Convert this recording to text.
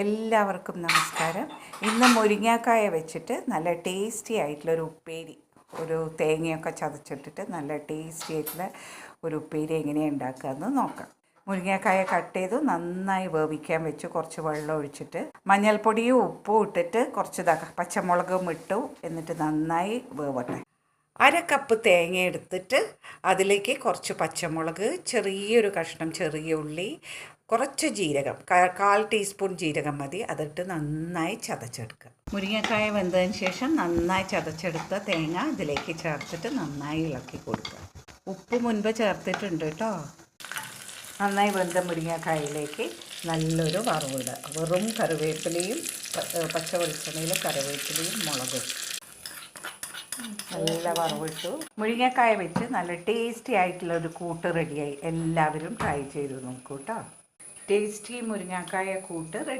എല്ലാവർക്കും നമസ്കാരം. ഇന്ന് മുരിങ്ങാക്കായ വെച്ചിട്ട് നല്ല ടേസ്റ്റി ആയിട്ടുള്ളൊരു ഉപ്പേരി, ഒരു തേങ്ങയൊക്കെ ചതച്ചിട്ടിട്ട് നല്ല ടേസ്റ്റി ആയിട്ടുള്ള ഒരു ഉപ്പേരി എങ്ങനെയാണ് ഉണ്ടാക്കുകയെന്ന് നോക്കാം. മുരിങ്ങാക്കായ കട്ട് ചെയ്ത് നന്നായി വേവിക്കാൻ വെച്ച് കുറച്ച് വെള്ളം ഒഴിച്ചിട്ട് മഞ്ഞൾപ്പൊടിയും ഉപ്പും ഇട്ടിട്ട് കുറച്ച് പച്ചമുളകും ഇട്ടു. എന്നിട്ട് നന്നായി വേവട്ടെ. 1 കപ്പ് തേങ്ങ എടുത്തിട്ട് അതിലേക്ക് കുറച്ച് പച്ചമുളക്, ചെറിയൊരു കഷ്ണം ചെറിയ ഉള്ളി, കുറച്ച് ജീരകം, 1/4 ടീസ്പൂൺ ജീരകം മതി. അതിട്ട് നന്നായി ചതച്ചെടുക്കുക. മുരിങ്ങക്കായ വെന്തതിന് ശേഷം നന്നായി ചതച്ചെടുത്ത തേങ്ങ ഇതിലേക്ക് ചേർത്തിട്ട് നന്നായി ഇളക്കി കൊടുക്കുക. ഉപ്പ് മുൻപ് ചേർത്തിട്ടുണ്ട് കേട്ടോ. നന്നായി വെന്ത മുരിങ്ങക്കായയിലേക്ക് നല്ലൊരു വറവിടുക. വെറും കറിവേപ്പിലയും പച്ച വെളിച്ചെണ്ണയിൽ കറിവേപ്പിലയും മുളകും നല്ല വറവിട്ടു. മുരിങ്ങക്കായ വെച്ച് നല്ല ടേസ്റ്റി ആയിട്ടുള്ള ഒരു കൂട്ട് റെഡിയായി. എല്ലാവരും ട്രൈ ചെയ്ത് നോക്കൂ കേട്ടോ. ടേസ്റ്റി മുരിങ്ങക്കായ കൂട്ട് റെഡി.